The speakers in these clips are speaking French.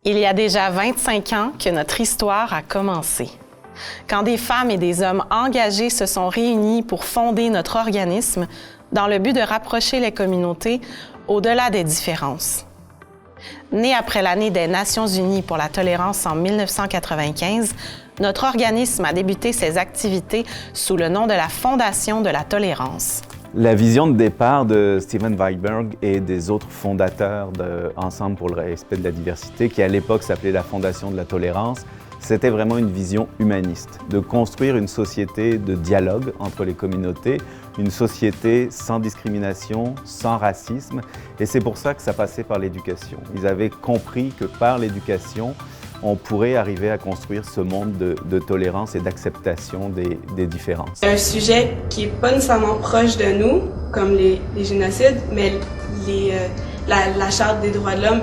Il y a déjà 25 ans que notre histoire a commencé. Quand des femmes et des hommes engagés se sont réunis pour fonder notre organisme dans le but de rapprocher les communautés au-delà des différences. Né après l'année des Nations unies pour la tolérance en 1995, notre organisme a débuté ses activités sous le nom de la Fondation de la tolérance. La vision de départ de Steven Weinberg et des autres fondateurs de Ensemble pour le respect de la diversité, qui à l'époque s'appelait la Fondation de la tolérance, c'était vraiment une vision humaniste, de construire une société de dialogue entre les communautés, une société sans discrimination, sans racisme, et c'est pour ça que ça passait par l'éducation. Ils avaient compris que par l'éducation, on pourrait arriver à construire ce monde de tolérance et d'acceptation des différences. C'est un sujet qui n'est pas nécessairement proche de nous, comme les génocides, mais la Charte des droits de l'homme,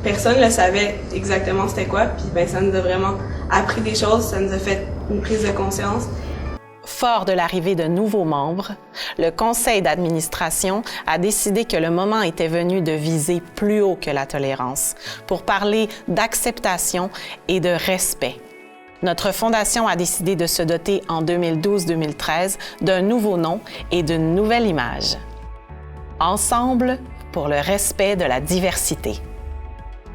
personne ne le savait exactement c'était quoi, puis ça nous a vraiment appris des choses, ça nous a fait une prise de conscience. Fort de l'arrivée de nouveaux membres, le conseil d'administration a décidé que le moment était venu de viser plus haut que la tolérance, pour parler d'acceptation et de respect. Notre fondation a décidé de se doter en 2012-2013 d'un nouveau nom et d'une nouvelle image. Ensemble pour le respect de la diversité.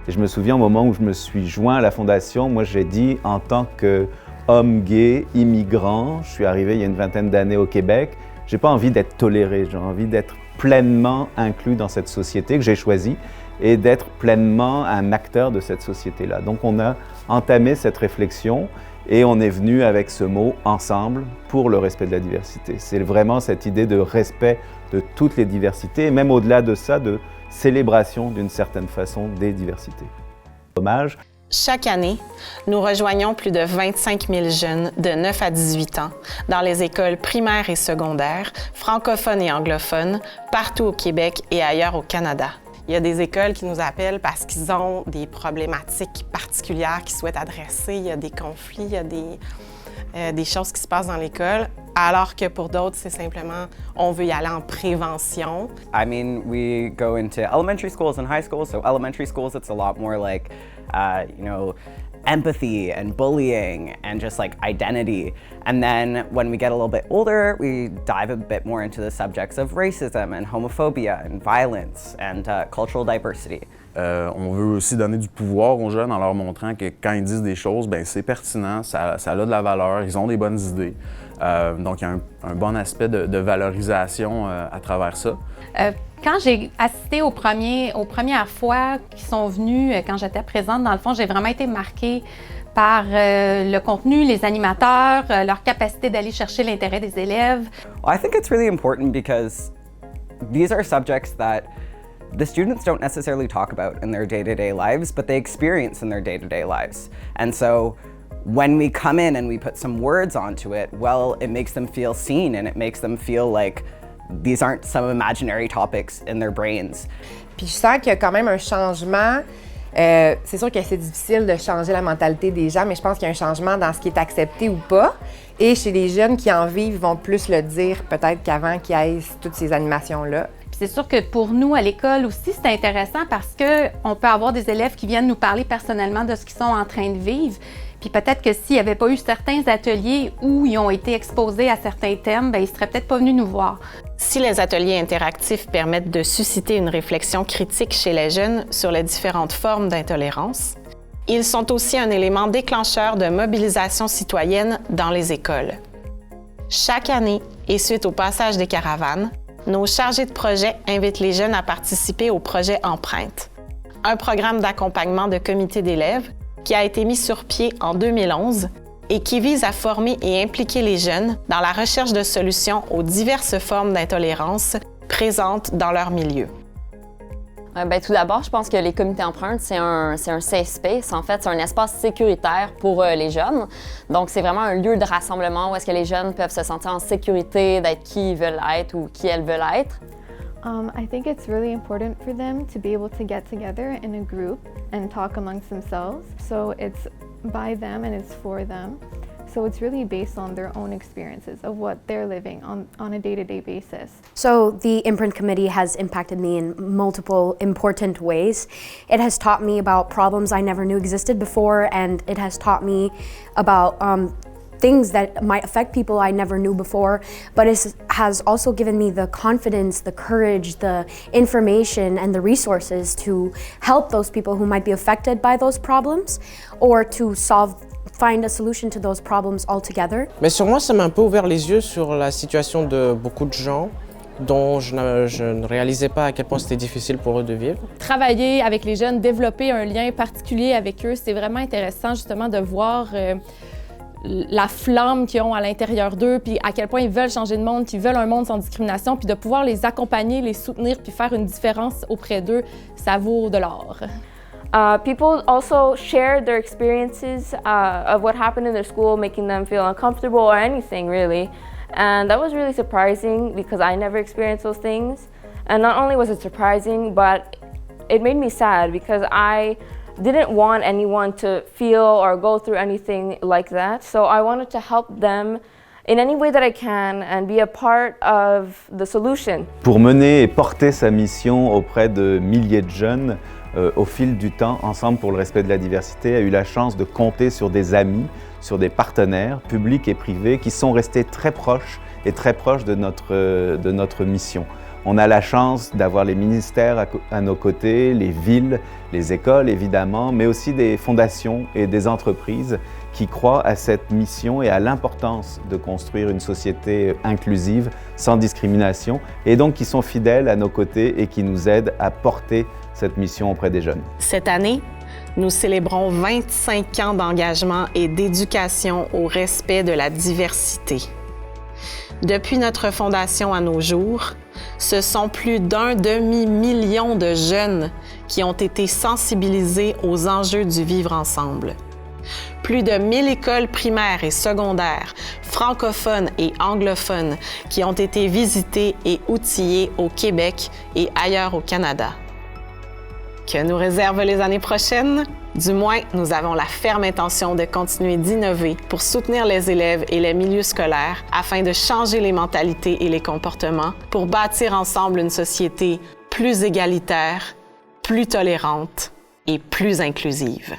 Et je me souviens au moment où je me suis joint à la fondation, moi j'ai dit en tant qu'homme gay, immigrant, je suis arrivé il y a une vingtaine d'années au Québec, j'ai pas envie d'être toléré, j'ai envie d'être pleinement inclus dans cette société que j'ai choisie et d'être pleinement un acteur de cette société-là. Donc on a entamé cette réflexion et on est venu avec ce mot « ensemble » pour le respect de la diversité. C'est vraiment cette idée de respect de toutes les diversités et même au-delà de ça, de célébration d'une certaine façon des diversités. Hommage. Chaque année, nous rejoignons plus de 25 000 jeunes de 9 à 18 ans dans les écoles primaires et secondaires, francophones et anglophones, partout au Québec et ailleurs au Canada. Il y a des écoles qui nous appellent parce qu'ils ont des problématiques particulières qu'ils souhaitent adresser. Il y a des conflits, il y a des choses qui se passent dans l'école, alors que pour d'autres, c'est simplement on veut y aller en prévention. I mean, we go into elementary schools and high schools. So elementary schools, it's a lot more like, empathy and bullying and just like identity. And then when we get a little bit older, we dive a bit more into the subjects of racism and homophobia and violence and cultural diversity. On veut aussi donner du pouvoir aux jeunes en leur montrant que quand ils disent des choses, ben c'est pertinent, ça a de la valeur, ils ont des bonnes idées. Donc il y a un bon aspect de valorisation à travers ça. Quand j'ai assisté aux premières fois qui sont venus, quand j'étais présente, dans le fond, j'ai vraiment été marquée par le contenu, les animateurs, leur capacité d'aller chercher l'intérêt des élèves. Well, I think it's really important because these are subjects that the students don't necessarily talk about in their day-to-day lives, but they experience in their day-to-day lives. And so when we come in and we put some words onto it, well, it makes them feel seen and it makes them feel like these aren't some imaginary topics in their brains. Puis je sens qu'il y a quand même un changement. C'est sûr que c'est difficile de changer la mentalité des gens, mais je pense qu'il y a un changement dans ce qui est accepté ou pas. Et chez les jeunes qui en vivent, ils vont plus le dire peut-être qu'avant qu'il y ait toutes ces animations-là. C'est sûr que pour nous, à l'école aussi, c'est intéressant parce qu'on peut avoir des élèves qui viennent nous parler personnellement de ce qu'ils sont en train de vivre. Puis peut-être que s'il n'y avait pas eu certains ateliers où ils ont été exposés à certains thèmes, bien, ils ne seraient peut-être pas venus nous voir. Si les ateliers interactifs permettent de susciter une réflexion critique chez les jeunes sur les différentes formes d'intolérance, ils sont aussi un élément déclencheur de mobilisation citoyenne dans les écoles. Chaque année, et suite au passage des caravanes, nos chargés de projet invitent les jeunes à participer au projet Empreinte, un programme d'accompagnement de comités d'élèves qui a été mis sur pied en 2011 et qui vise à former et impliquer les jeunes dans la recherche de solutions aux diverses formes d'intolérance présentes dans leur milieu. Tout d'abord, je pense que les comités empreintes, c'est un safe space. En fait, c'est un espace sécuritaire pour les jeunes. Donc, c'est vraiment un lieu de rassemblement où est-ce que les jeunes peuvent se sentir en sécurité, d'être qui ils veulent être ou qui elles veulent être. I think it's really important for them to be able to get together in a group and talk amongst themselves. So it's by them and it's for them. So it's really based on their own experiences of what they're living on a day-to-day basis. So the Imprint Committee has impacted me in multiple important ways. It has taught me about problems I never knew existed before, and it has taught me about things that might affect people I never knew before, but it has also given me the confidence, the courage, the information, and the resources to help those people who might be affected by those problems, or to find a solution to those problems altogether. Mais sur moi, ça m'a un peu ouvert les yeux sur la situation de beaucoup de gens dont je ne réalisais pas à quel point c'était difficile pour eux de vivre. Travailler avec les jeunes, développer un lien particulier avec eux, c'est vraiment intéressant justement de voir la flamme qu'ils ont à l'intérieur d'eux, puis à quel point ils veulent changer de monde, qu'ils veulent un monde sans discrimination, puis de pouvoir les accompagner, les soutenir, puis faire une différence auprès d'eux, ça vaut de l'or. People also share their experiences of what happened in their school, making them feel uncomfortable or anything really. And that was really surprising because I never experienced those things. And not only was it surprising, but it made me sad because I didn't want anyone to feel or go through anything like that. So I wanted to help them in any way that I can and be a part of the solution. Pour mener et porter sa mission auprès de milliers de jeunes, au fil du temps, Ensemble pour le respect de la diversité a eu la chance de compter sur des amis, sur des partenaires publics et privés qui sont restés très proches et très proches de notre mission. On a la chance d'avoir les ministères à nos côtés, les villes, les écoles évidemment, mais aussi des fondations et des entreprises qui croient à cette mission et à l'importance de construire une société inclusive, sans discrimination, et donc qui sont fidèles à nos côtés et qui nous aident à porter cette mission auprès des jeunes. Cette année, nous célébrons 25 ans d'engagement et d'éducation au respect de la diversité. Depuis notre fondation à nos jours, ce sont plus d'1 demi-million de jeunes qui ont été sensibilisés aux enjeux du vivre ensemble. Plus de 1000 écoles primaires et secondaires, francophones et anglophones, qui ont été visitées et outillées au Québec et ailleurs au Canada. Que nous réservent les années prochaines? Du moins, nous avons la ferme intention de continuer d'innover pour soutenir les élèves et les milieux scolaires afin de changer les mentalités et les comportements pour bâtir ensemble une société plus égalitaire, plus tolérante et plus inclusive.